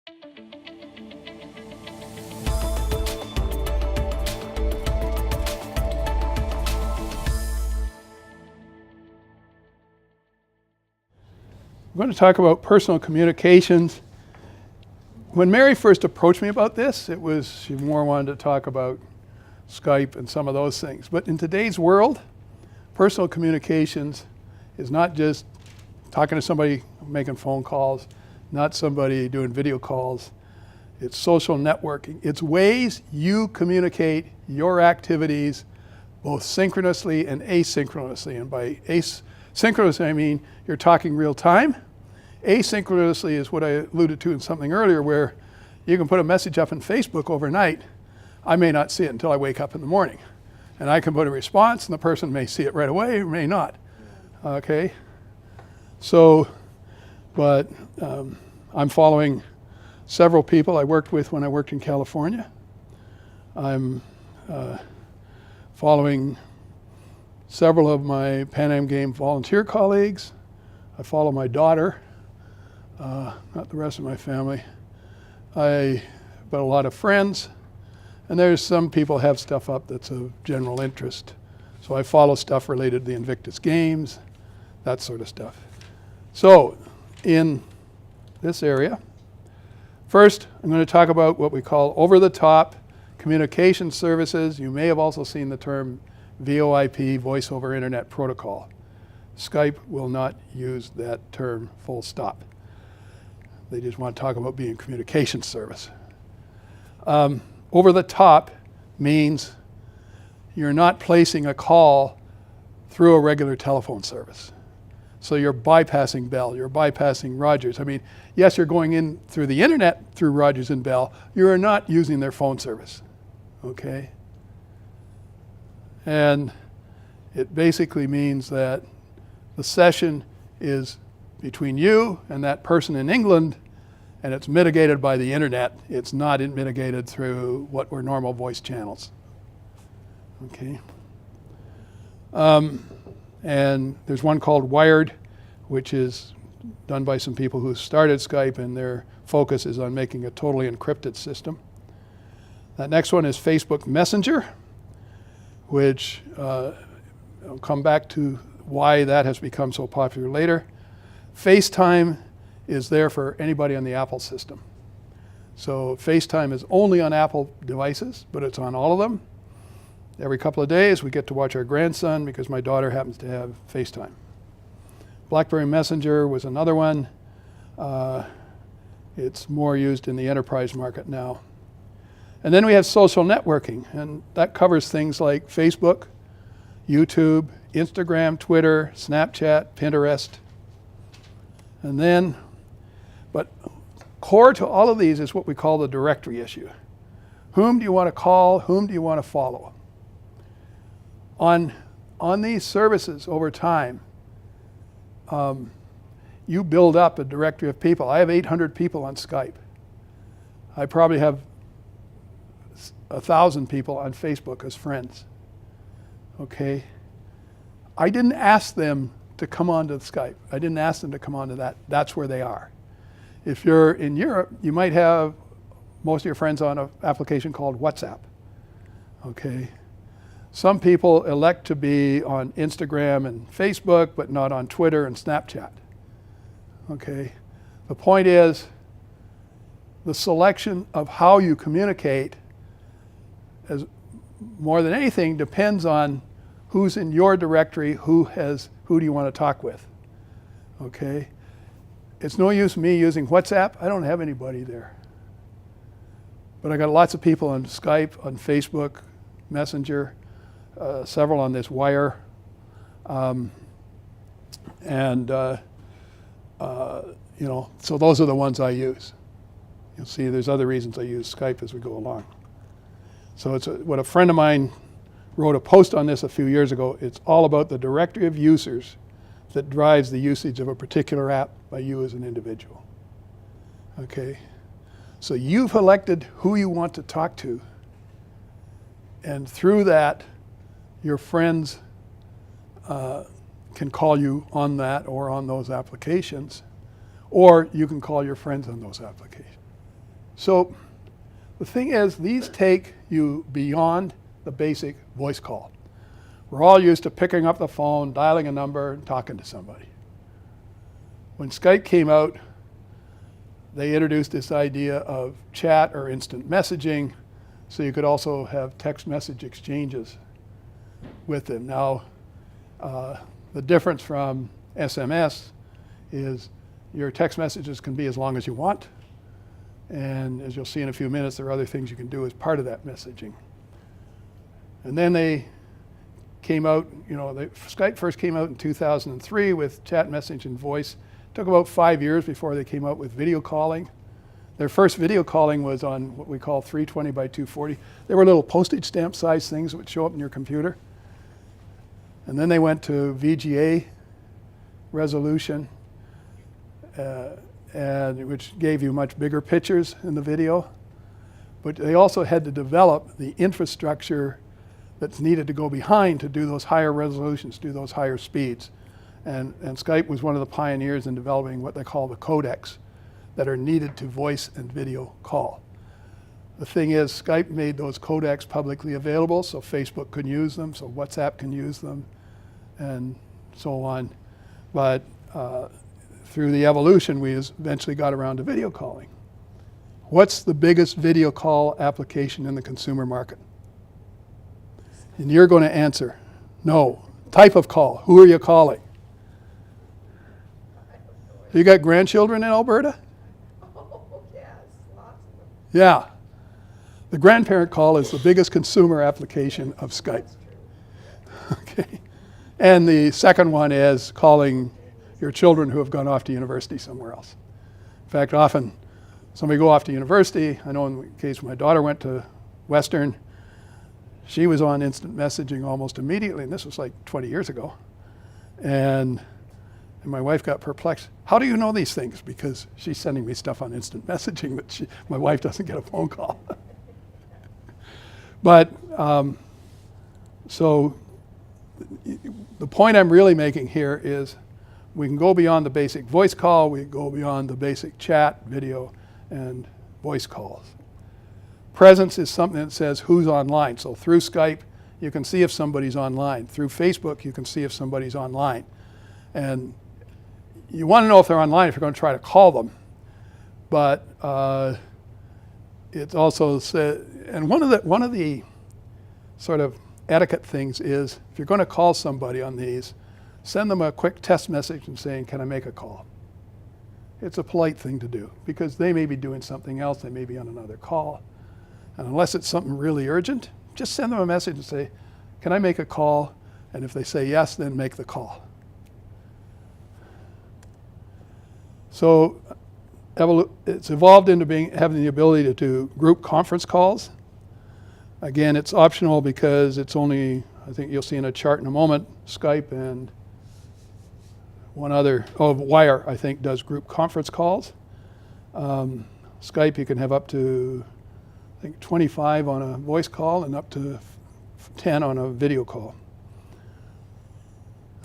I'm going to talk about personal communications. When Mary first approached me about this, she more wanted to talk about Skype and some of those things. But in today's world, personal communications is not just talking to somebody making phone calls, not somebody doing video calls. It's social networking. It's ways you communicate your activities both synchronously and asynchronously. And by synchronously, I mean you're talking real time. Asynchronously is what I alluded to in something earlier, where you can put a message up on Facebook overnight. I may not see it until I wake up in the morning. And I can put a response, and the person may see it right away or may not. Okay? So, but I'm following several people I worked with when I worked in California. I'm following several of my Pan Am Game volunteer colleagues. I follow my daughter, not the rest of my family. But a lot of friends. And there's some people have stuff up that's of general interest. So I follow stuff related to the Invictus Games, that sort of stuff. So in this area, first I'm going to talk about what we call over-the-top communication services. You may have also seen the term VoIP, Voice over Internet Protocol. Skype will not use that term full stop. They just want to talk about being a communication service. Over the top means you're not placing a call through a regular telephone service. So you're bypassing Bell, you're bypassing Rogers. I mean, yes, you're going in through the internet through Rogers and Bell. You're not using their phone service, okay? And it basically means that the session is between you and that person in England, and it's mitigated by the internet. It's not mitigated through what were normal voice channels. Okay. And there's one called Wired, which is done by some people who started Skype, and their focus is on making a totally encrypted system. That next one is Facebook Messenger, which I'll come back to why that has become so popular later. FaceTime is there for anybody on the Apple system. So FaceTime is only on Apple devices, but it's on all of them. Every couple of days we get to watch our grandson because my daughter happens to have FaceTime. BlackBerry Messenger was another one. It's more used in the enterprise market now. And then we have social networking, and that covers things like Facebook, YouTube, Instagram, Twitter, Snapchat, Pinterest. And then, but core to all of these is what we call the directory issue. Whom do you want to call? Whom do you want to follow? On these services over time, you build up a directory of people. I have 800 people on Skype. I probably have 1,000 people on Facebook as friends. Okay? I didn't ask them to come onto Skype. I didn't ask them to come onto that. That's where they are. If you're in Europe, you might have most of your friends on an application called WhatsApp. Okay? Some people elect to be on Instagram and Facebook, but not on Twitter and Snapchat. Okay? The point is, the selection of how you communicate, as more than anything, depends on who's in your directory, who do you want to talk with. Okay? It's no use me using WhatsApp. I don't have anybody there. But I got lots of people on Skype, on Facebook, Messenger, several on this Wire. You know, so those are the ones I use. You'll see there's other reasons I use Skype as we go along. So it's what a friend of mine wrote a post on this a few years ago. It's all about the directory of users that drives the usage of a particular app by you as an individual. Okay? So you've elected who you want to talk to, and through that, your friends can call you on that or on those applications, or you can call your friends on those applications. So the thing is, these take you beyond the basic voice call. We're all used to picking up the phone, dialing a number, and talking to somebody. When Skype came out, they introduced this idea of chat or instant messaging, so you could also have text message exchanges with them. Now, the difference from SMS is your text messages can be as long as you want, and as you'll see in a few minutes, there are other things you can do as part of that messaging. And then they came out, Skype first came out in 2003 with chat, message, and voice. It took about 5 years before they came out with video calling. Their first video calling was on what we call 320 by 240. They were little postage stamp size things that would show up in your computer. And then they went to VGA resolution, which gave you much bigger pictures in the video. But they also had to develop the infrastructure that's needed to go behind to do those higher resolutions, do those higher speeds. And Skype was one of the pioneers in developing what they call the codecs that are needed to voice and video call. The thing is, Skype made those codecs publicly available, so Facebook could use them, so WhatsApp can use them, and so on. But through the evolution, we eventually got around to video calling. What's the biggest video call application in the consumer market? And you're going to answer, no. Type of call, who are you calling? You got grandchildren in Alberta? Oh, yes, lots of them. Yeah. The grandparent call is the biggest consumer application of Skype. Okay. And the second one is calling your children who have gone off to university somewhere else. In fact, often somebody go off to university. I know in the case when my daughter went to Western, she was on instant messaging almost immediately, and this was like 20 years ago. And my wife got perplexed. How do you know these things? Because she's sending me stuff on instant messaging that my wife doesn't get a phone call. But so the point I'm really making here is we can go beyond the basic voice call, we can go beyond the basic chat, video, and voice calls. Presence is something that says who's online. So through Skype, you can see if somebody's online. Through Facebook, you can see if somebody's online. And you want to know if they're online if you're going to try to call them. But it's also said, and one of the sort of etiquette things is if you're going to call somebody on these, send them a quick test message and saying, can I make a call? It's a polite thing to do because they may be doing something else, they may be on another call. And unless it's something really urgent, just send them a message and say, can I make a call? And if they say yes, then make the call. So it's evolved into having the ability to do group conference calls. Again, it's optional because it's only, I think you'll see in a chart in a moment, Skype and one other, Wire, I think, does group conference calls. Skype, you can have up to, I think, 25 on a voice call and up to 10 on a video call.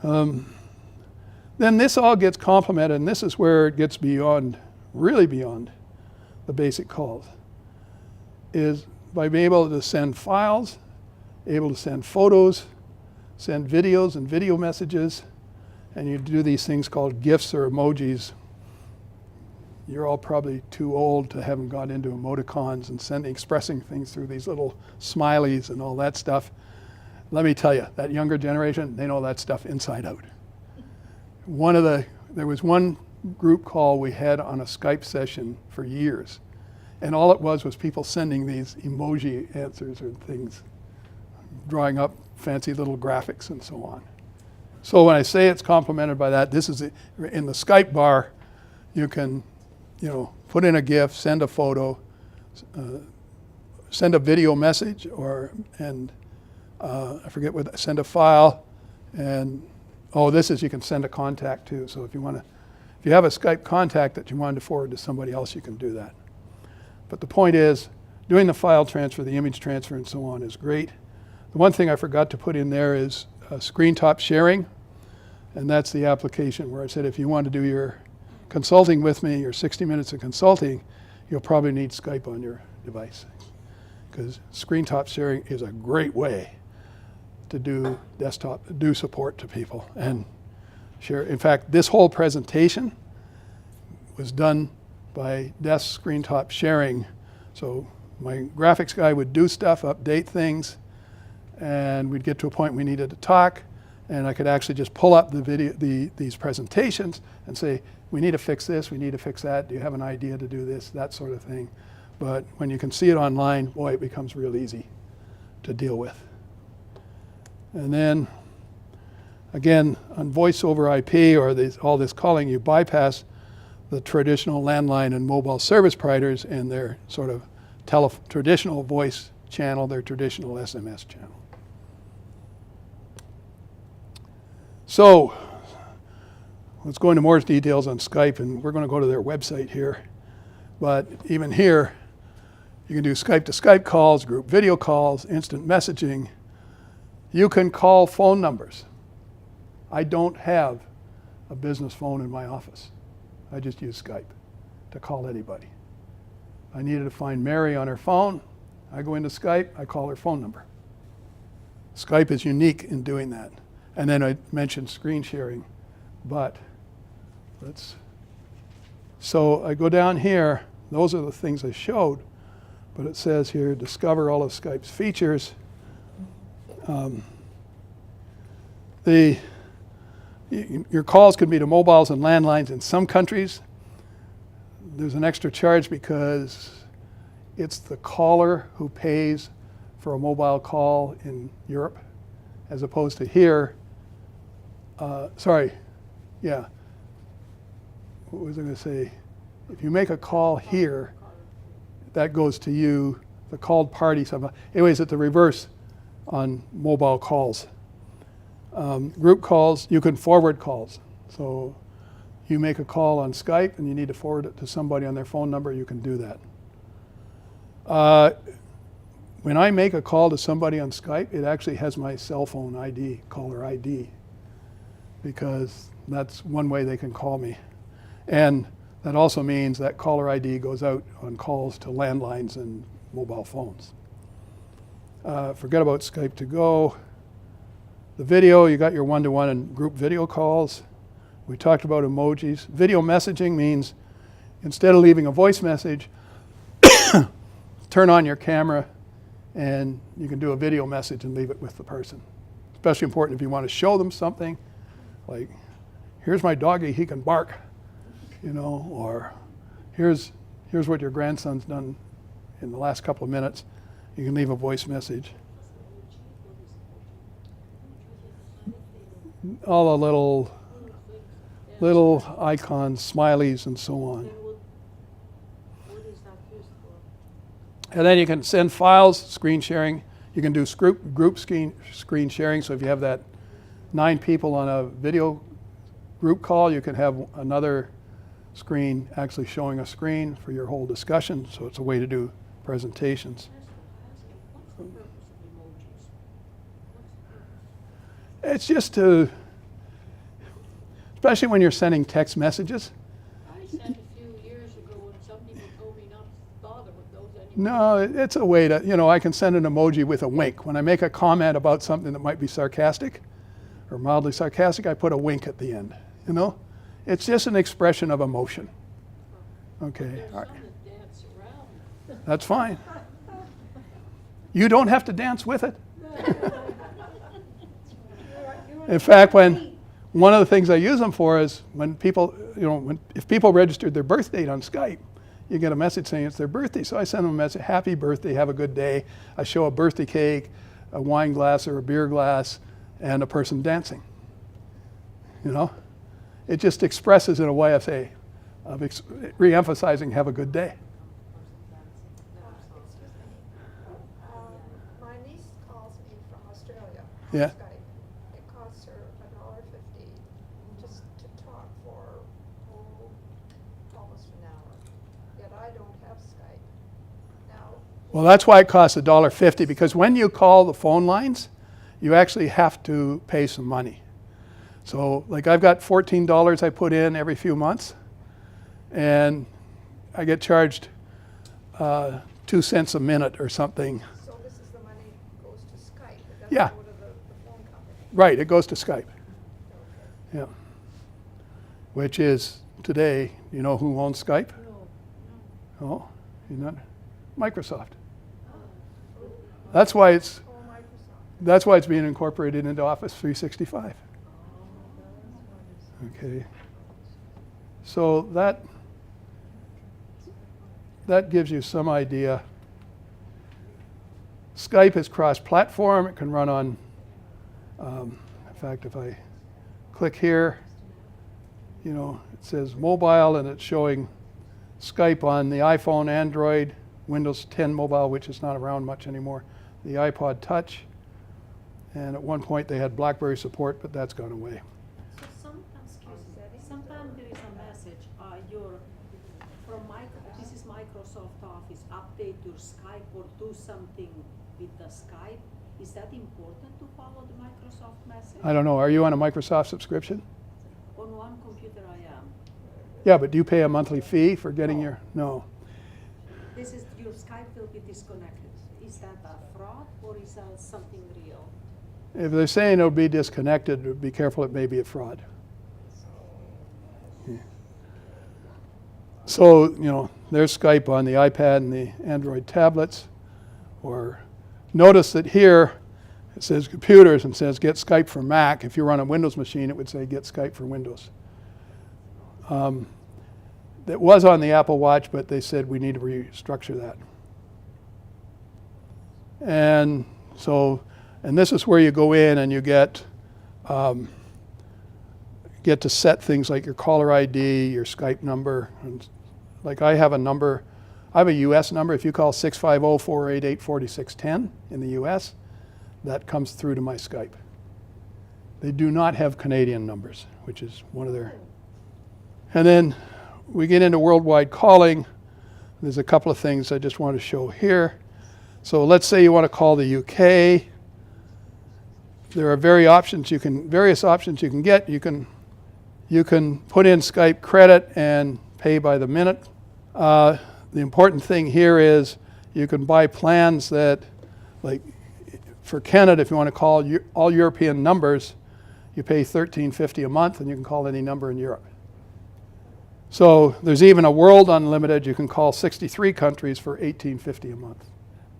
Then this all gets complemented, and this is where it gets beyond, really beyond the basic calls, is by being able to send files, able to send photos, send videos and video messages, and you do these things called GIFs or emojis. You're all probably too old to haven't gone into emoticons and expressing things through these little smileys and all that stuff. Let me tell you, that younger generation, they know that stuff inside out. There was one group call we had on a Skype session for years, and all it was people sending these emoji answers or things, drawing up fancy little graphics and so on. So when I say it's complemented by that, this is in the Skype bar. You can, put in a GIF, send a photo, send a video message, send a file, and you can send a contact too. So if you have a Skype contact that you wanted to forward to somebody else, you can do that. But the point is, doing the file transfer, the image transfer, and so on is great. The one thing I forgot to put in there is screen top sharing, and that's the application where I said if you want to do your consulting with me, your 60 minutes of consulting, you'll probably need Skype on your device, because screen top sharing is a great way to do support to people and share. In fact, this whole presentation was done by desk screen top sharing. So my graphics guy would do stuff, update things, and we'd get to a point we needed to talk, and I could actually just pull up the video, these presentations, and say, we need to fix this, we need to fix that, do you have an idea to do this, that sort of thing. But when you can see it online, boy, it becomes real easy to deal with. And then, again, on voice over IP or all this calling, you bypass the traditional landline and mobile service providers and their sort of traditional voice channel, their traditional SMS channel. So let's go into more details on Skype, and we're going to go to their website here. But even here, you can do Skype to Skype calls, group video calls, instant messaging. You can call phone numbers. I don't have a business phone in my office. I just use Skype to call anybody. I needed to find Mary on her phone. I go into Skype, I call her phone number. Skype is unique in doing that. And then I mentioned screen sharing, but so I go down here, those are the things I showed, but it says here, discover all of Skype's features. Your calls can be to mobiles and landlines in some countries. There's an extra charge because it's the caller who pays for a mobile call in Europe, as opposed to here. What was I going to say? If you make a call here, that goes to you, the called party somehow. Anyways, it's the reverse on mobile calls. Group calls, you can forward calls. So you make a call on Skype and you need to forward it to somebody on their phone number, you can do that. When I make a call to somebody on Skype, it actually has my cell phone ID, caller ID, because that's one way they can call me. And that also means that caller ID goes out on calls to landlines and mobile phones. Forget about Skype to go. The video, you got your one-to-one and group video calls. We talked about emojis. Video messaging means instead of leaving a voice message, turn on your camera and you can do a video message and leave it with the person. Especially important if you want to show them something, like, here's my doggy, he can bark, or here's what your grandson's done in the last couple of minutes. You can leave a voice message. All the little icons, smileys, and so on. And then you can send files, screen sharing. You can do group screen sharing. So if you have that 9 people on a video group call, you can have another screen actually showing a screen for your whole discussion. So it's a way to do presentations. It's just to, especially when you're sending text messages. I sent a few years ago and some people told me not to bother with those anymore. No, it's a way to, I can send an emoji with a wink. When I make a comment about something that might be sarcastic or mildly sarcastic, I put a wink at the end, It's just an expression of emotion. Okay. There's All right. some that dance around. That's fine. You don't have to dance with it. In fact, one of the things I use them for is when people, if people registered their birth date on Skype, you get a message saying it's their birthday. So I send them a message, happy birthday, have a good day. I show a birthday cake, a wine glass or a beer glass, and a person dancing. It just expresses in a way of re-emphasizing have a good day. My niece calls me from Australia. Yeah. Skype. It costs her $1.50 just to talk for almost an hour. Yet I don't have Skype. Now, Well, that's why it costs $1.50, because when you call the phone lines, you actually have to pay some money. So like I've got $14 I put in every few months, and I get charged 2 cents a minute or something. So this is the money goes to Skype, it doesn't Yeah. go to the phone company? Right, it goes to Skype. Yeah. Which is today, you know who owns Skype? No. Oh, you not? Microsoft. That's why it's Oh, Microsoft. That's why it's being incorporated into Office 365. Okay. So that gives you some idea. Skype is cross-platform. It can run on, in fact, if I click here, you know, it says mobile and it's showing Skype on the iPhone, Android, Windows 10 mobile, which is not around much anymore, the iPod Touch, and at one point they had BlackBerry support, but that's gone away. So sometimes there is a message, this is Microsoft Office, update your Skype or do something with the Skype. Is that important to follow the Microsoft message? I don't know, are you on a Microsoft subscription? On one computer I am. Yeah, but do you pay a monthly fee for getting your, no. This is, your Skype will be disconnected. Is that a fraud or is that something real? If they're saying it'll be disconnected, be careful, it may be a fraud. Yeah. So, you know, there's Skype on the iPad and the Android tablets. Or notice that here it says computers and says get Skype for Mac. If you're on a Windows machine, it would say get Skype for Windows. That was on the Apple Watch, but they said we need to restructure that. And so, and this is where you go in and you get to set things like your caller ID, your Skype number. And like I have a number, I have a US number. If you call 650-488-4610 in the US, that comes through to my Skype. They do not have Canadian numbers, which is one of their. And then we get into worldwide calling. There's a couple of things I just want to show here. So let's say you want to call the UK. There are various options you can get. You can put in Skype credit and pay by the minute. The important thing here is you can buy plans that, like for Canada, if you want to call all European numbers, you pay $13.50 a month and you can call any number in Europe. So there's even a World Unlimited. You can call 63 countries for $18.50 a month.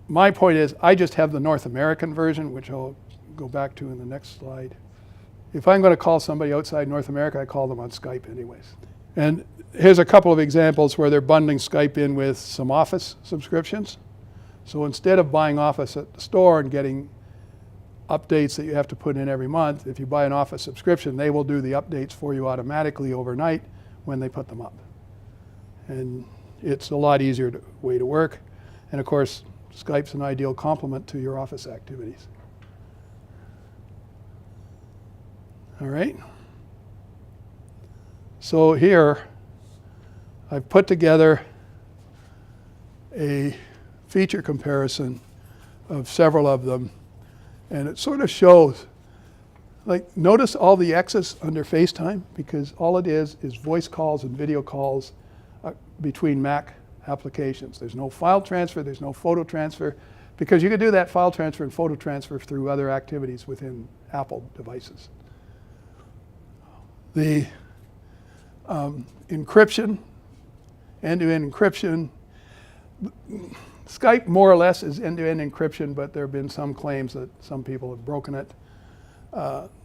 My point is I just have the North American version, which I'll go back to in the next slide. If I'm going to call somebody outside North America, I call them on Skype anyways. And here's a couple of examples where they're bundling Skype in with some Office subscriptions. So instead of buying Office at the store and getting updates that you have to put in every month, if you buy an Office subscription, they will do the updates for you automatically overnight when they put them up. And it's a lot easier way to work. And of course, Skype's an ideal complement to your Office activities. All right. So here, I've put together a feature comparison of several of them. And it sort of shows, like, notice all the X's under FaceTime, because all it is voice calls and video calls between Mac applications. There's no file transfer, there's no photo transfer, because you could do that file transfer and photo transfer through other activities within Apple devices. The encryption, end-to-end encryption. Skype more or less is end-to-end encryption, but there have been some claims that some people have broken it.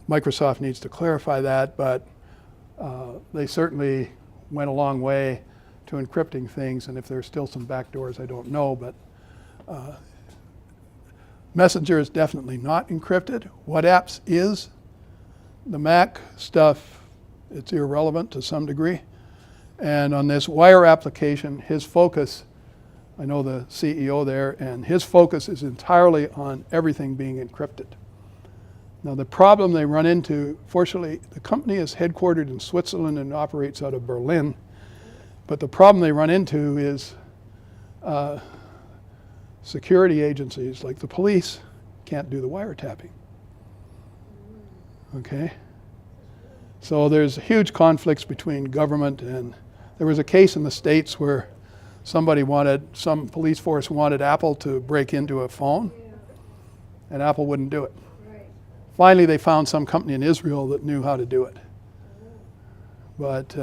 Microsoft needs to clarify that, but they certainly went a long way to encrypting things, and if there's still some backdoors, I don't know, but Messenger is definitely not encrypted. WhatsApp is. The Mac stuff, it's irrelevant to some degree. And on this Wire application, his focus, I know the CEO there, and his focus is entirely on everything being encrypted. Now the problem they run into, fortunately, the company is headquartered in Switzerland and operates out of Berlin, but the problem they run into is security agencies like the police can't do the wiretapping. Okay? So there's huge conflicts between government, and there was a case in the States where some police force wanted Apple to break into a phone, and Apple wouldn't do it. Right. Finally, they found some company in Israel that knew how to do it. But,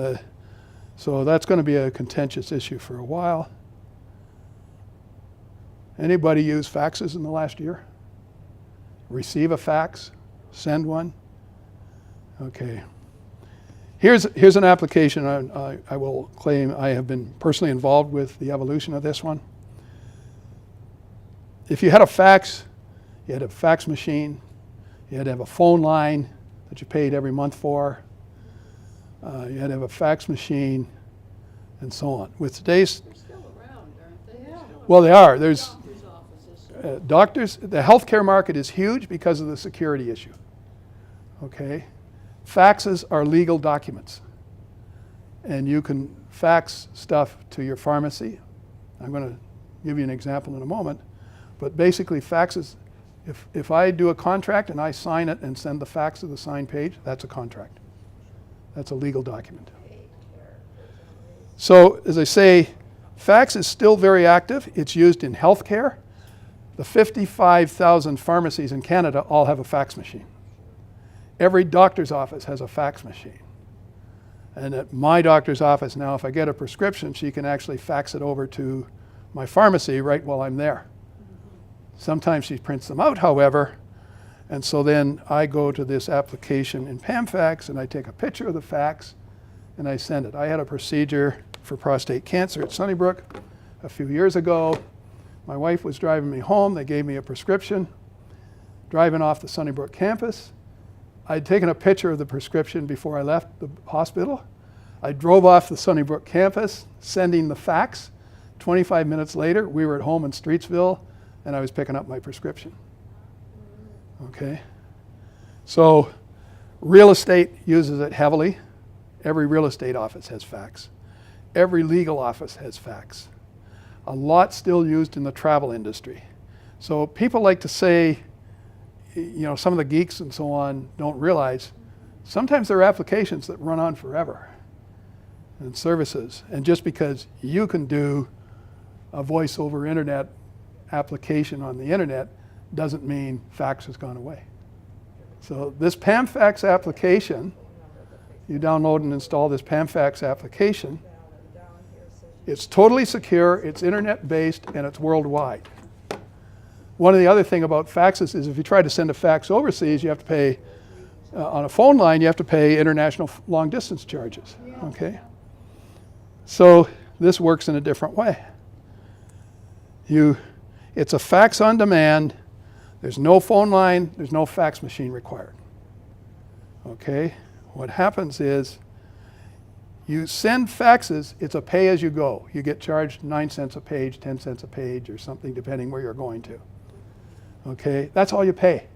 so that's going to be a contentious issue for a while. Anybody use faxes in the last year? Receive a fax? Send one? Okay. Here's an application I will claim I have been personally involved with the evolution of this one. If you had a fax, you had a fax machine, you had to have a phone line that you paid every month for, you had to have a fax machine, and so on. With today's, They're still around, aren't they? Yeah. well, they are. There's Doctors' offices. doctors, the healthcare market is huge because of the security issue. Okay? Faxes are legal documents. And you can fax stuff to your pharmacy. I'm going to give you an example in a moment. But basically, faxes, if I do a contract and I sign it and send the fax to the signed page, that's a contract. That's a legal document. So, as I say, fax is still very active. It's used in healthcare. The 55,000 pharmacies in Canada all have a fax machine. Every doctor's office has a fax machine. And at my doctor's office now, if I get a prescription, she can actually fax it over to my pharmacy right while I'm there. Sometimes she prints them out, however, and so then I go to this application in PAMFax and I take a picture of the fax and I send it. I had a procedure for prostate cancer at Sunnybrook a few years ago. My wife was driving me home. They gave me a prescription. Driving off the Sunnybrook campus, I'd taken a picture of the prescription before I left the hospital. I drove off the Sunnybrook campus, sending the fax. 25 minutes later, we were at home in Streetsville, and I was picking up my prescription. Okay? So, real estate uses it heavily. Every real estate office has fax. Every legal office has fax. A lot still used in the travel industry. So people like to say, you know, some of the geeks and so on don't realize sometimes there are applications that run on forever and services. And just because you can do a voice over internet application on the internet doesn't mean fax has gone away. So this PAMFax application, you download and install this PAMFax application. It's totally secure, it's internet-based, and it's worldwide. One of the other thing about faxes is if you try to send a fax overseas, you have to pay, on a phone line, you have to pay international long-distance charges. Okay? So this works in a different way. It's a fax on demand. There's no phone line, there's no fax machine required. Okay? What happens is you send faxes, it's a pay-as-you-go. You get charged 9 cents a page, 10 cents a page, or something depending where you're going to. Okay? That's all you pay.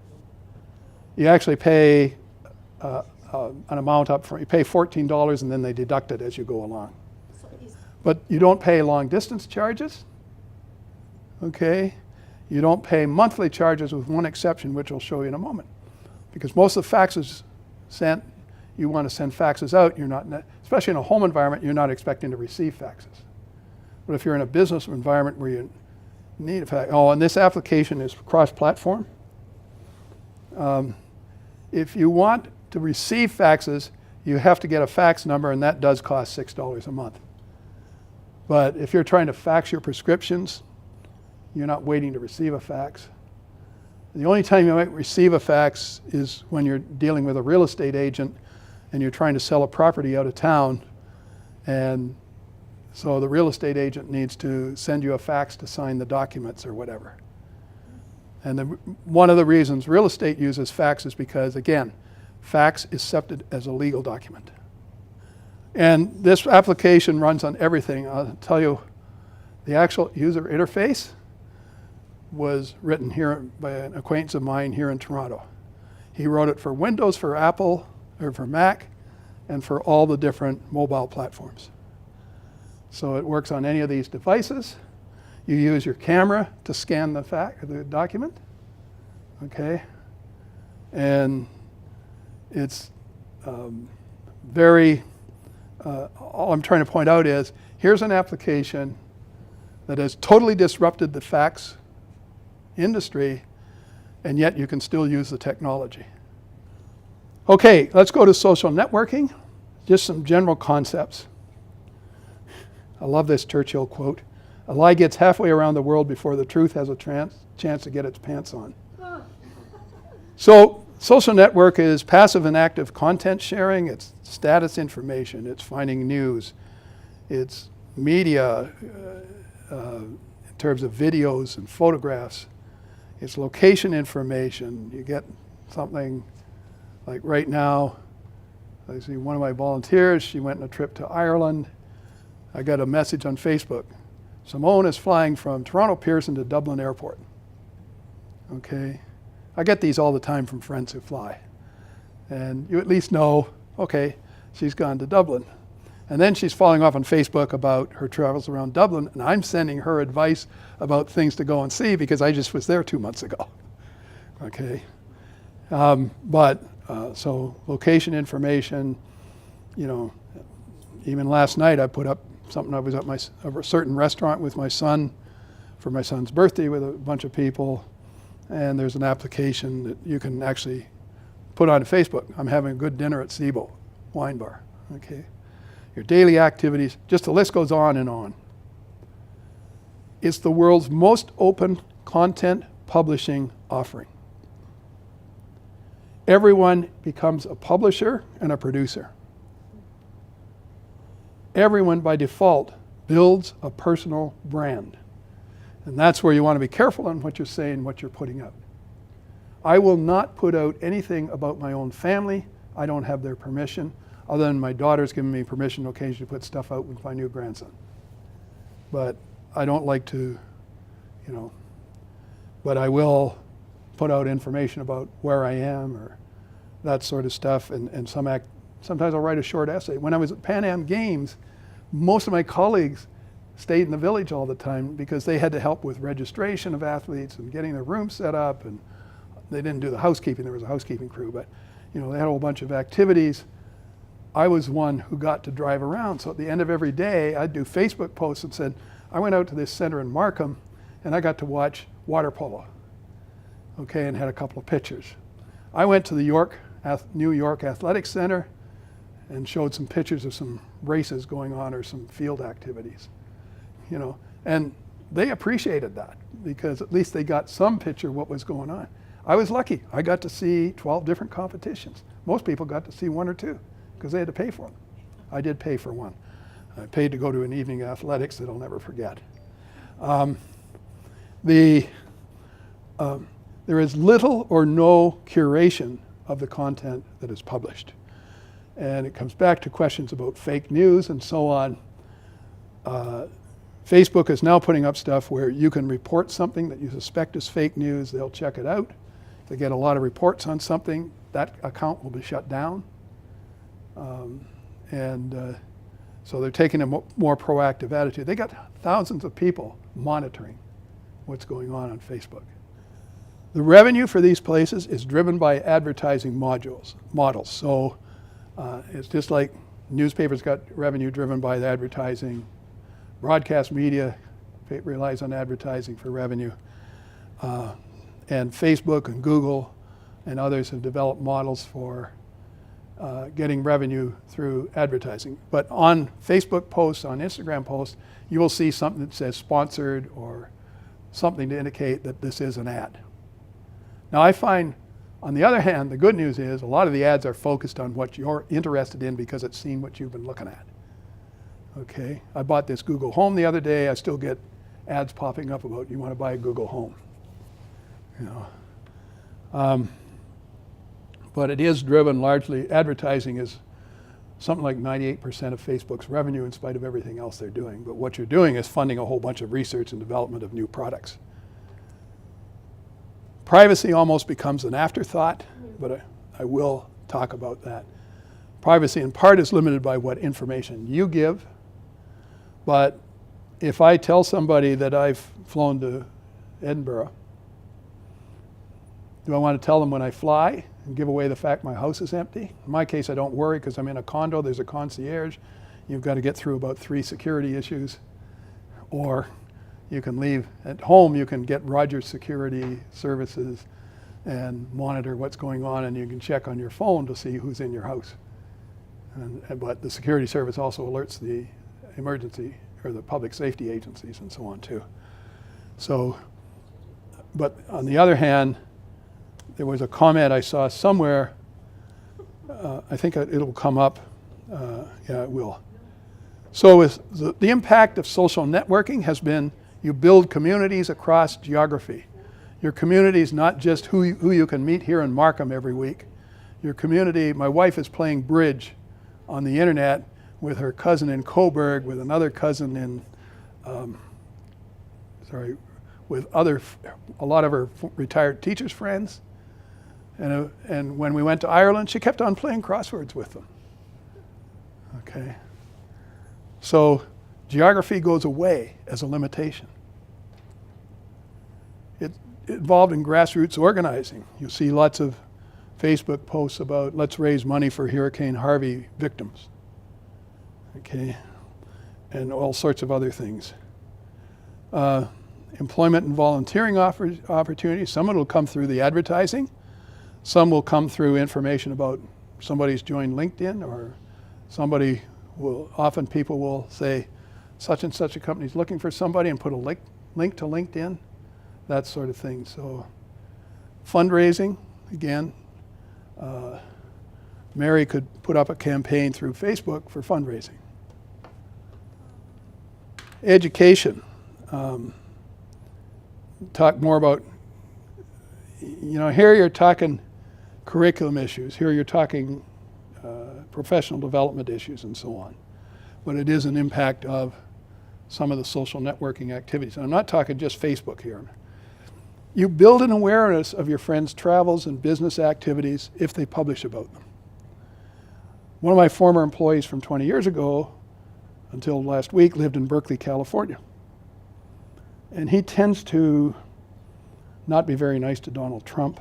You actually pay an amount up front. You pay $14 and then they deduct it as you go along. But you don't pay long-distance charges. Okay? You don't pay monthly charges with one exception, which I'll show you in a moment. Because most of the faxes sent, you want to send faxes out, you're not, especially in a home environment, you're not expecting to receive faxes. But if you're in a business environment where you need a fax, and this application is cross-platform. If you want to receive faxes, you have to get a fax number, and that does cost $6 a month. But if you're trying to fax your prescriptions, you're not waiting to receive a fax. The only time you might receive a fax is when you're dealing with a real estate agent and you're trying to sell a property out of town, and so the real estate agent needs to send you a fax to sign the documents or whatever. And one of the reasons real estate uses fax is because, again, fax is accepted as a legal document. And this application runs on everything. I'll tell you, the actual user interface was written here by an acquaintance of mine here in Toronto. He wrote it for Windows, for Apple, or for Mac, and for all the different mobile platforms. So it works on any of these devices. You use your camera to scan the document, okay? And it's all I'm trying to point out is, here's an application that has totally disrupted the fax industry, and yet you can still use the technology. Okay, let's go to social networking. Just some general concepts. I love this Churchill quote. A lie gets halfway around the world before the truth has a chance to get its pants on. So social network is passive and active content sharing. It's status information. It's finding news. It's media in terms of videos and photographs. It's location information. You get something like right now, I see one of my volunteers, she went on a trip to Ireland. I got a message on Facebook. Simone is flying from Toronto Pearson to Dublin Airport. Okay. I get these all the time from friends who fly. And you at least know, okay, she's gone to Dublin. And then she's following off on Facebook about her travels around Dublin, and I'm sending her advice about things to go and see because I just was there 2 months ago. Okay. So location information, you know, even last night I put up something. I was at a certain restaurant with my son for my son's birthday with a bunch of people, and there's an application that you can actually put on Facebook. I'm having a good dinner at Sibo Wine Bar. Okay, your daily activities, just the list goes on and on. It's the world's most open content publishing offering. Everyone becomes a publisher and a producer. Everyone by default builds a personal brand. And that's where you want to be careful on what you're saying, what you're putting out. I will not put out anything about my own family. I don't have their permission, other than my daughter's giving me permission occasionally to put stuff out with my new grandson. But I don't like to, you know, but I will put out information about where I am or that sort of stuff, and sometimes I'll write a short essay. When I was at Pan Am Games, most of my colleagues stayed in the village all the time because they had to help with registration of athletes and getting their room set up, and they didn't do the housekeeping. There was a housekeeping crew, but you know, they had a whole bunch of activities. I was one who got to drive around, so at the end of every day I'd do Facebook posts and said, I went out to this center in Markham and I got to watch water polo, okay, and had a couple of pictures. I went to the New York Athletics Center and showed some pictures of some races going on or some field activities, you know, and they appreciated that because at least they got some picture of what was going on. I was lucky. I got to see 12 different competitions. Most people got to see 1 or 2 because they had to pay for them. I did pay for one. I paid to go to an evening athletics that I'll never forget. There is little or no curation of the content that is published. And it comes back to questions about fake news and so on. Facebook is now putting up stuff where you can report something that you suspect is fake news. They'll check it out. If they get a lot of reports on something, that account will be shut down. So they're taking a more proactive attitude. They got thousands of people monitoring what's going on Facebook. The revenue for these places is driven by advertising models. So it's just like newspapers got revenue driven by the advertising. Broadcast media relies on advertising for revenue. And Facebook and Google and others have developed models for getting revenue through advertising. But on Facebook posts, on Instagram posts, you will see something that says sponsored or something to indicate that this is an ad. Now I find, on the other hand, the good news is a lot of the ads are focused on what you're interested in because it's seen what you've been looking at. Okay, I bought this Google Home the other day. I still get ads popping up about you want to buy a Google Home. You know, but it is driven largely, advertising is something like 98% of Facebook's revenue in spite of everything else they're doing. But what you're doing is funding a whole bunch of research and development of new products. Privacy almost becomes an afterthought, but I will talk about that. Privacy in part is limited by what information you give. But if I tell somebody that I've flown to Edinburgh, do I want to tell them when I fly and give away the fact my house is empty? In my case, I don't worry because I'm in a condo, there's a concierge. You've got to get through about 3 security issues. Or You can leave at home, you can get Rogers security services and monitor what's going on, and you can check on your phone to see who's in your house. But the security service also alerts the emergency or the public safety agencies and so on too. So, but on the other hand, there was a comment I saw somewhere, I think it'll come up, yeah it will. So the impact of social networking has been you build communities across geography. Your community is not just who you can meet here in Markham every week. Your community, my wife is playing bridge on the internet with her cousin in Coburg, with another cousin in, with a lot of her retired teachers' friends. And when we went to Ireland, she kept on playing crosswords with them. Okay. So geography goes away as a limitation. It involved in grassroots organizing. You see lots of Facebook posts about let's raise money for Hurricane Harvey victims. Okay. And all sorts of other things. Employment and volunteering opportunities. Some of it will come through the advertising. Some will come through information about somebody's joined LinkedIn, or somebody will, often people will say, such and such a company is looking for somebody, and put a link to LinkedIn, that sort of thing. So fundraising, again, Mary could put up a campaign through Facebook for fundraising. Education. Talk more about, here you're talking curriculum issues, here you're talking professional development issues and so on. But it is an impact of some of the social networking activities. And I'm not talking just Facebook here. You build an awareness of your friends' travels and business activities if they publish about them. One of my former employees from 20 years ago, until last week, lived in Berkeley, California. And he tends to not be very nice to Donald Trump.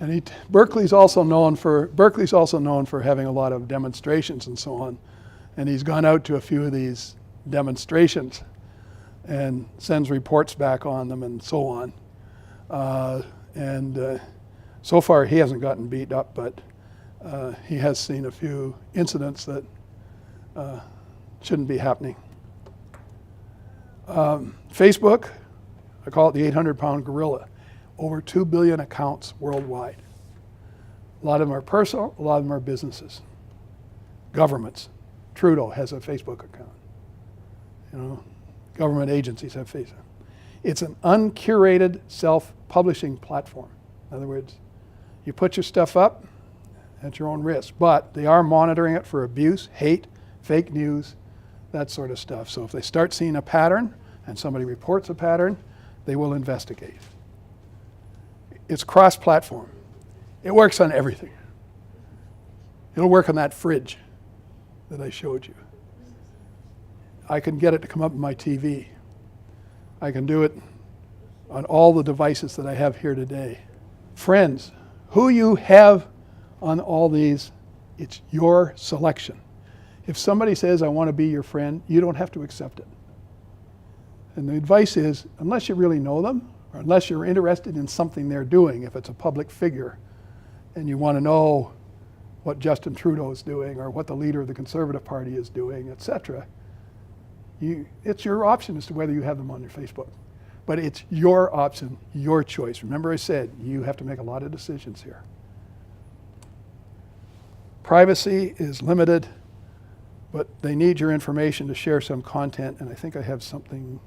And Berkeley's also known for having a lot of demonstrations and so on. And he's gone out to a few of these demonstrations and sends reports back on them and so on. So far he hasn't gotten beat up, but he has seen a few incidents that shouldn't be happening. Facebook, I call it the 800-pound gorilla. Over 2 billion accounts worldwide. A lot of them are personal, a lot of them are businesses. Governments. Trudeau has a Facebook account. Government agencies have Facebook. It's an uncurated self-publishing platform. In other words, you put your stuff up at your own risk, but they are monitoring it for abuse, hate, fake news, that sort of stuff. So if they start seeing a pattern and somebody reports a pattern, they will investigate. It's cross-platform. It works on everything. It'll work on that fridge that I showed you. I can get it to come up on my TV. I can do it on all the devices that I have here today. Friends, who you have on all these, it's your selection. If somebody says, I want to be your friend, you don't have to accept it. And the advice is, unless you really know them, or unless you're interested in something they're doing, if it's a public figure, and you want to know what Justin Trudeau is doing, or what the leader of the Conservative Party is doing, etc., it's your option as to whether you have them on your Facebook. But it's your option, your choice. Remember I said, you have to make a lot of decisions here. Privacy is limited, but they need your information to share some content, and I think I have something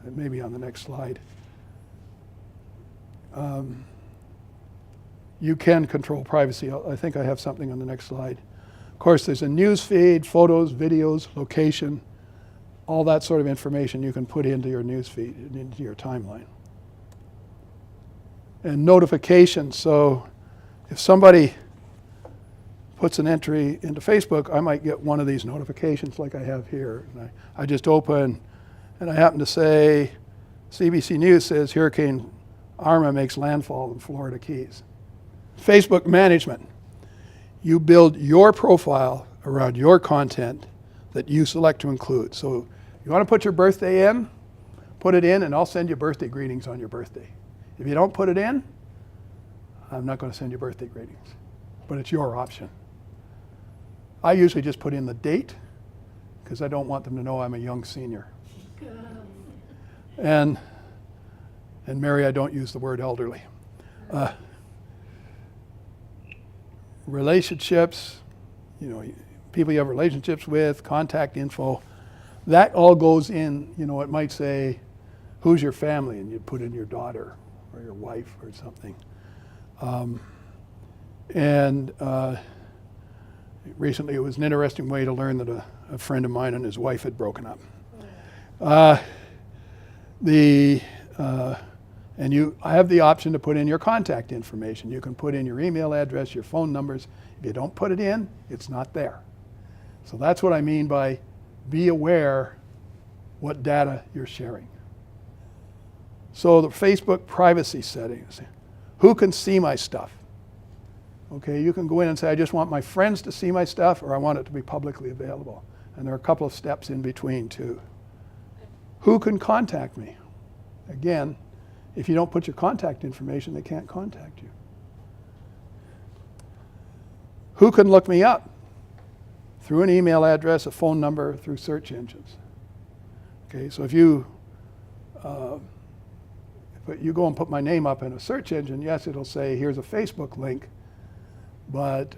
maybe on the next slide. You can control privacy. I think I have something on the next slide. Of course, there's a news feed, photos, videos, location, all that sort of information you can put into your news feed, into your timeline. And notifications. So if somebody puts an entry into Facebook, I might get one of these notifications like I have here. And I just open, and I happen to say, CBC News says Hurricane Irma makes landfall in Florida Keys. Facebook management. You build your profile around your content that you select to include. So you want to put your birthday in, put it in, and I'll send you birthday greetings on your birthday. If you don't put it in, I'm not going to send you birthday greetings, but it's your option. I usually just put in the date because I don't want them to know I'm a young senior. And Mary, I don't use the word elderly. Relationships, people you have relationships with, contact info, that all goes in, it might say, who's your family? And you put in your daughter or your wife or something. Recently it was an interesting way to learn that a friend of mine and his wife had broken up. And I have the option to put in your contact information. You can put in your email address, your phone numbers. If you don't put it in, it's not there. So that's what I mean by be aware what data you're sharing. So the Facebook privacy settings. Who can see my stuff? Okay, you can go in and say, I just want my friends to see my stuff, or I want it to be publicly available. And there are a couple of steps in between too. Who can contact me? Again, if you don't put your contact information, they can't contact you. Who can look me up? Through an email address, a phone number, through search engines. Okay, so if you go and put my name up in a search engine, yes, it'll say, here's a Facebook link. But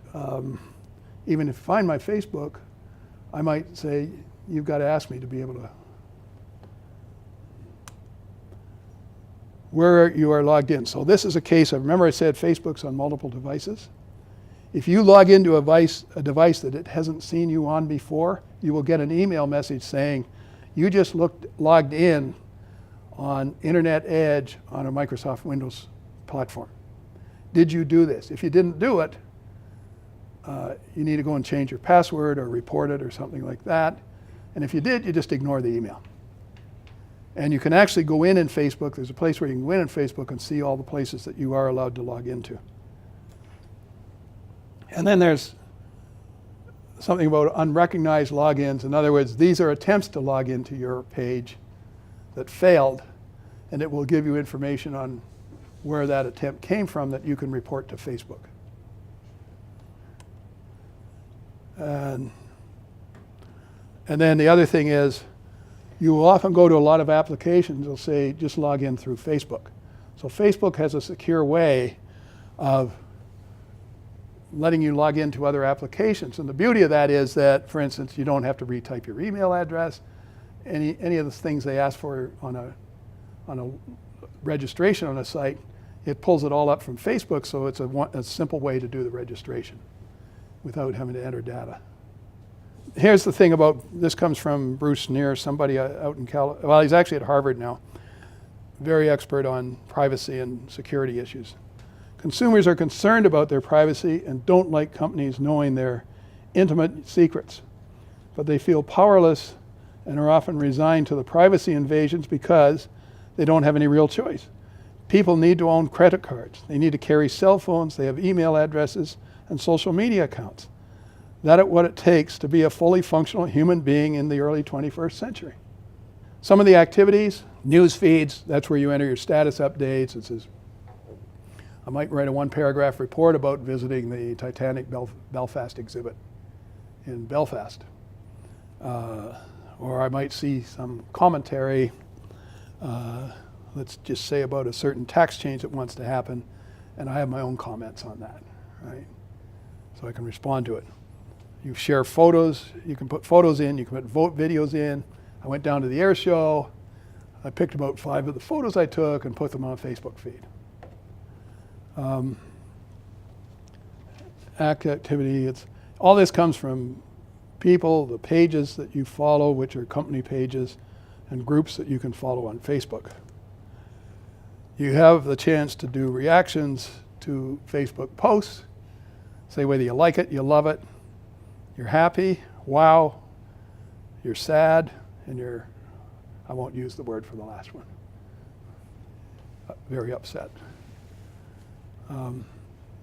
even if you find my Facebook, I might say, you've got to ask me to be able to. Where you are logged in. So this is a case of, remember I said Facebook's on multiple devices? If you log into a device that it hasn't seen you on before, you will get an email message saying, you just logged in on Internet Edge on a Microsoft Windows platform. Did you do this? If you didn't do it, you need to go and change your password or report it or something like that. And if you did, you just ignore the email. And you can actually go in Facebook. There's a place where you can go in Facebook and see all the places that you are allowed to log into. And then there's something about unrecognized logins. In other words, these are attempts to log into your page that failed, and it will give you information on where that attempt came from that you can report to Facebook. And then the other thing is, you will often go to a lot of applications, they'll say, just log in through Facebook. So Facebook has a secure way of letting you log into other applications. And the beauty of that is that, for instance, you don't have to retype your email address. Any of the things they ask for on a registration on a site, it pulls it all up from Facebook, so it's a simple way to do the registration without having to enter data. Here's the thing about, this comes from Bruce Neer, somebody out in well, he's actually at Harvard now, very expert on privacy and security issues. Consumers are concerned about their privacy and don't like companies knowing their intimate secrets, but they feel powerless and are often resigned to the privacy invasions because they don't have any real choice. People need to own credit cards. They need to carry cell phones. They have email addresses and social media accounts. That's what it takes to be a fully functional human being in the early 21st century. Some of the activities, news feeds, that's where you enter your status updates. It says, I might write a one-paragraph report about visiting the Titanic Belfast exhibit in Belfast. Or I might see some commentary, let's just say about a certain tax change that wants to happen, and I have my own comments on that, right? So I can respond to it. You share photos, you can put photos in, you can put videos in. I went down to the air show, I picked about 5 of the photos I took and put them on a Facebook feed. Activity, all this comes from people, the pages that you follow, which are company pages, and groups that you can follow on Facebook. You have the chance to do reactions to Facebook posts, say whether you like it, you love it, you're happy, wow, you're sad, and I won't use the word for the last one, very upset.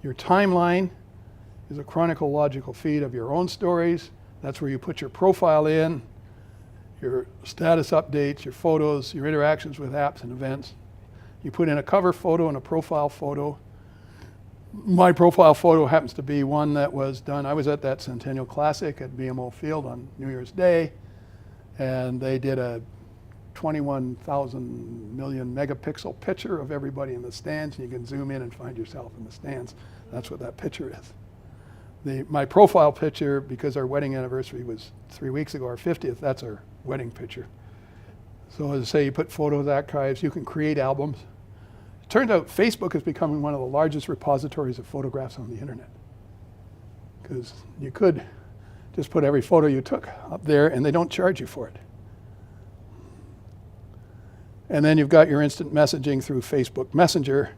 Your timeline is a chronological feed of your own stories, That's where you put your profile in, your status updates, your photos, your interactions with apps and events. You put in a cover photo and a profile photo. My profile photo happens to be one that was done, I was at that Centennial Classic at BMO Field on New Year's Day, and they did a 21,000 million megapixel picture of everybody in the stands, and you can zoom in and find yourself in the stands. That's what that picture is. My profile picture, because our wedding anniversary was 3 weeks ago, our 50th, that's our wedding picture. So as I say, you put photos, archives, you can create albums. It turns out Facebook is becoming one of the largest repositories of photographs on the internet. Because you could just put every photo you took up there and they don't charge you for it. And then you've got your instant messaging through Facebook Messenger.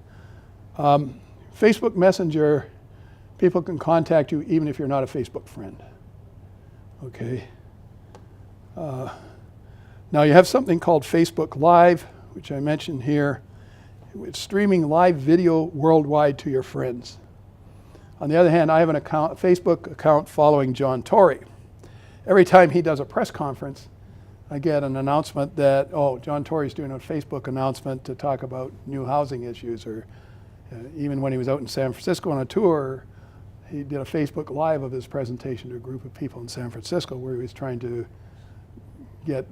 Facebook Messenger, people can contact you even if you're not a Facebook friend. Okay. Now you have something called Facebook Live, which I mentioned here. It's streaming live video worldwide to your friends. On the other hand, I have a Facebook account following John Tory. Every time he does a press conference, I get an announcement that, oh, John Tory's doing a Facebook announcement to talk about new housing issues, or even when he was out in San Francisco on a tour, he did a Facebook Live of his presentation to a group of people in San Francisco where he was trying to get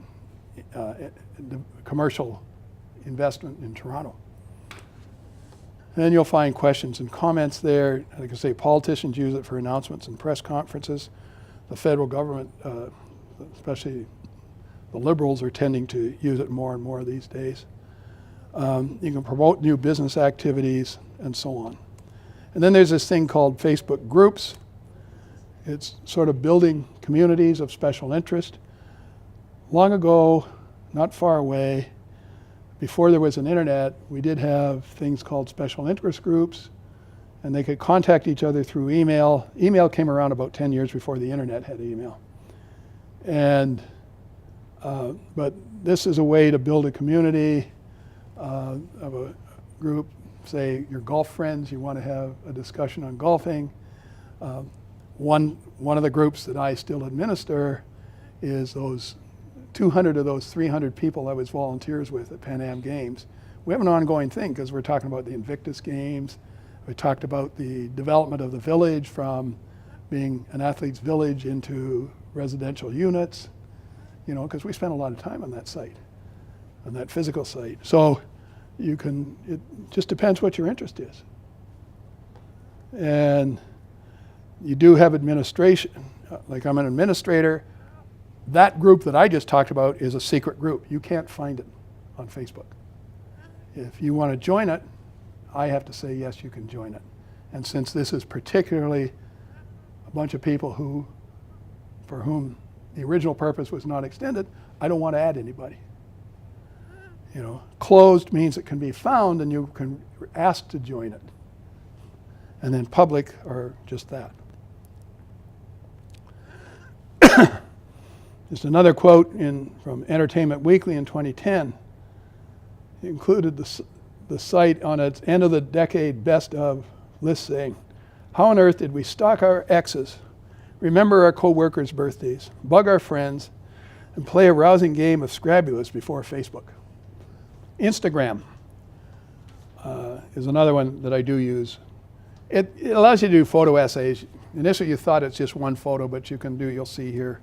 commercial investment in Toronto. And then you'll find questions and comments there. Like I say, politicians use it for announcements and press conferences. The federal government, especially the Liberals, are tending to use it more and more these days. You can promote new business activities and so on. And then there's this thing called Facebook groups. It's sort of building communities of special interest. Long ago, not far away, before there was an internet, we did have things called special interest groups, and they could contact each other through email. Email came around about 10 years before the internet had email. And but this is a way to build a community of a group. Say your golf friends, you want to have a discussion on golfing. One of the groups that I still administer is those 200 of those 300 people I was volunteers with at Pan Am Games. We have an ongoing thing because we're talking about the Invictus Games. We talked about the development of the village from being an athlete's village into residential units, you know, because we spent a lot of time on that site, on that physical site. So you can, it just depends what your interest is. And you do have administration. Like I'm an administrator. That group that I just talked about is a secret group. You can't find it on Facebook. If you want to join it, I have to say, yes, you can join it. And since this is particularly a bunch of people for whom the original purpose was not extended, I don't want to add anybody. You know, closed means it can be found and you can ask to join it. And then public are just that. Just another quote from Entertainment Weekly in 2010. It included the site on its end of the decade best of list saying, how on earth did we stalk our exes, remember our co-workers' birthdays, bug our friends, and play a rousing game of Scrabulous before Facebook? Instagram is another one that I do use. It allows you to do photo essays. Initially you thought it's just one photo, but you can do, you'll see here,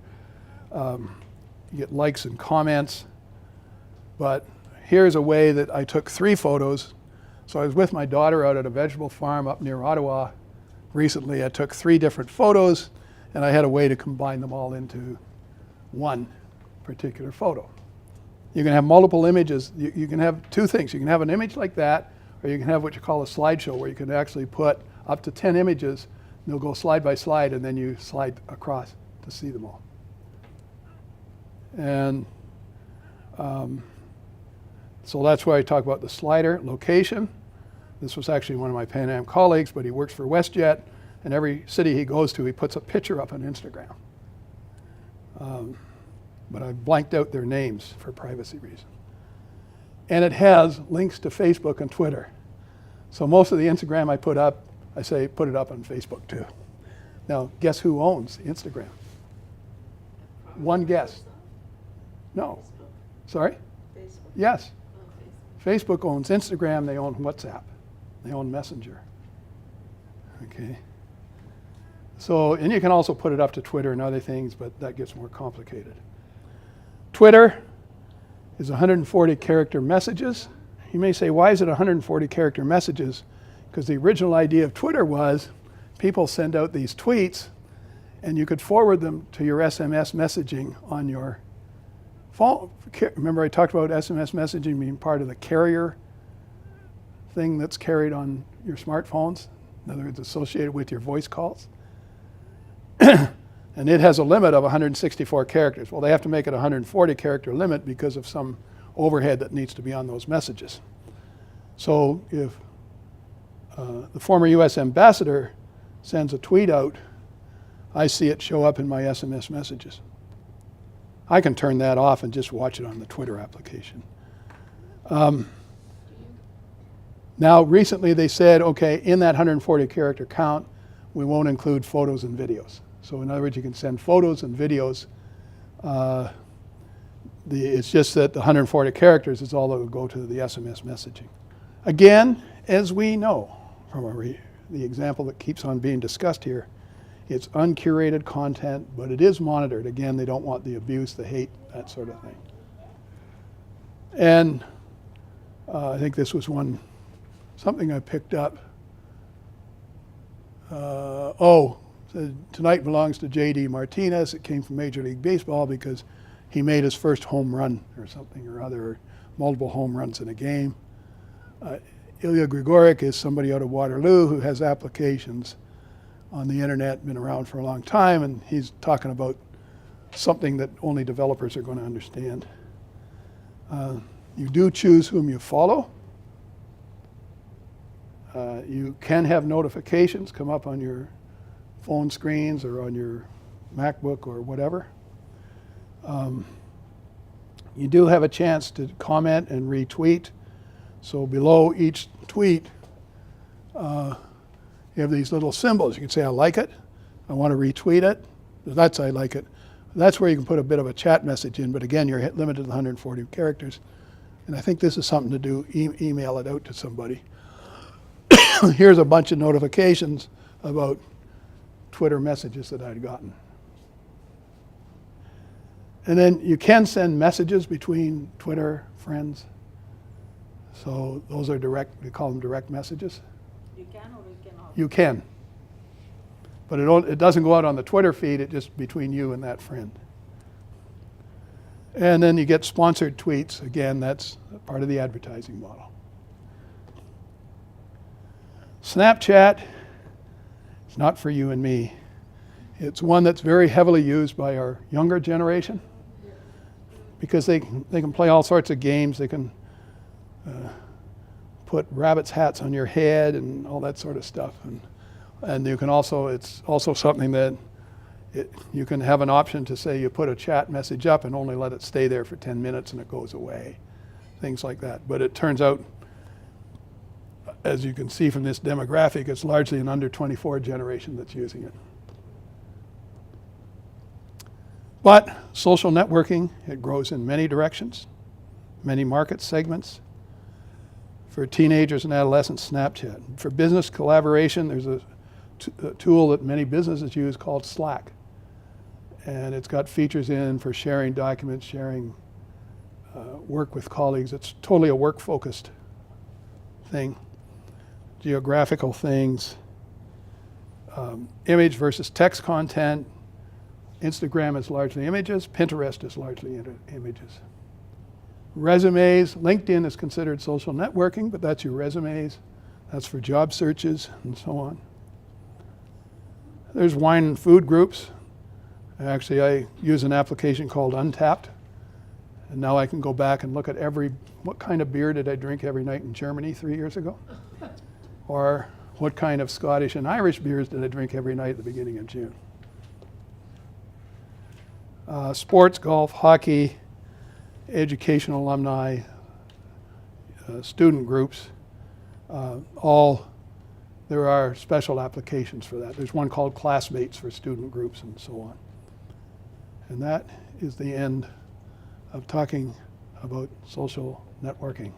you get likes and comments. But here's a way that I took 3 photos. So I was with my daughter out at a vegetable farm up near Ottawa recently. I took 3 different photos, and I had a way to combine them all into one particular photo. You can have multiple images. You can have 2 things. You can have an image like that, or you can have what you call a slideshow, where you can actually put up to 10 images, and they'll go slide by slide, and then you slide across to see them all. And so that's why I talk about the slider. Location. This was actually one of my Pan Am colleagues, but he works for WestJet, and every city he goes to, he puts a picture up on Instagram. But I blanked out their names for privacy reasons. And it has links to Facebook and Twitter. So most of the Instagram I put up, I say put it up on Facebook too. Now, guess who owns Instagram? One guess. No. Sorry? Facebook. Yes. Oh, Facebook. Facebook owns Instagram, they own WhatsApp, they own Messenger. Okay. So, and you can also put it up to Twitter and other things, but that gets more complicated. Twitter is 140 character messages. You may say, why is it 140 character messages? Because the original idea of Twitter was people send out these tweets and you could forward them to your SMS messaging on your phone. Remember I talked about SMS messaging being part of the carrier thing that's carried on your smartphones, in other words, associated with your voice calls. And it has a limit of 164 characters. Well, they have to make it a 140 character limit because of some overhead that needs to be on those messages. So if the former US ambassador sends a tweet out, I see it show up in my SMS messages. I can turn that off and just watch it on the Twitter application. Now, recently they said, okay, in that 140 character count, we won't include photos and videos. So in other words, you can send photos and videos. It's just that the 140 characters is all that will go to the SMS messaging. Again, as we know from the example that keeps on being discussed here, it's uncurated content, but it is monitored. Again, they don't want the abuse, the hate, that sort of thing. And I think this was something I picked up. Tonight belongs to J.D. Martinez. It came from Major League Baseball because he made his first home run or something or other, or multiple home runs in a game. Ilya Grigorik is somebody out of Waterloo who has applications on the internet, been around for a long time, and he's talking about something that only developers are going to understand. You do choose whom you follow. You can have notifications come up on your phone screens or on your MacBook or whatever. You do have a chance to comment and retweet. So below each tweet, you have these little symbols. You can say, I like it. I want to retweet it. That's I like it. That's where you can put a bit of a chat message in, but again, you're limited to 140 characters. And I think this is something to do, email it out to somebody. Here's a bunch of notifications about Twitter messages that I'd gotten. And then you can send messages between Twitter friends. So those are direct, we call them direct messages. You can or you cannot? You can. But it doesn't go out on the Twitter feed, it's just between you and that friend. And then you get sponsored tweets. Again, that's part of the advertising model. Snapchat, it's not for you and me. It's one that's very heavily used by our younger generation because they can play all sorts of games. They can put rabbit's hats on your head and all that sort of stuff. And you can also, it's also something that you can have an option to say you put a chat message up and only let it stay there for 10 minutes and it goes away. Things like that. But it turns out, as you can see from this demographic, it's largely an under 24 generation that's using it. But social networking, it grows in many directions, many market segments. For teenagers and adolescents, Snapchat. For business collaboration, there's a tool that many businesses use called Slack. And it's got features in for sharing documents, sharing work with colleagues. It's totally a work-focused thing. Geographical things, image versus text content. Instagram is largely images. Pinterest is largely images. Resumes. LinkedIn is considered social networking, but that's your resumes. That's for job searches and so on. There's wine and food groups. Actually, I use an application called Untapped. And now I can go back and look at what kind of beer did I drink every night in Germany 3 years ago? Or what kind of Scottish and Irish beers did I drink every night at the beginning of June? Sports, golf, hockey, educational alumni, student groups, there are special applications for that. There's one called Classmates for student groups and so on. And that is the end of talking about social networking.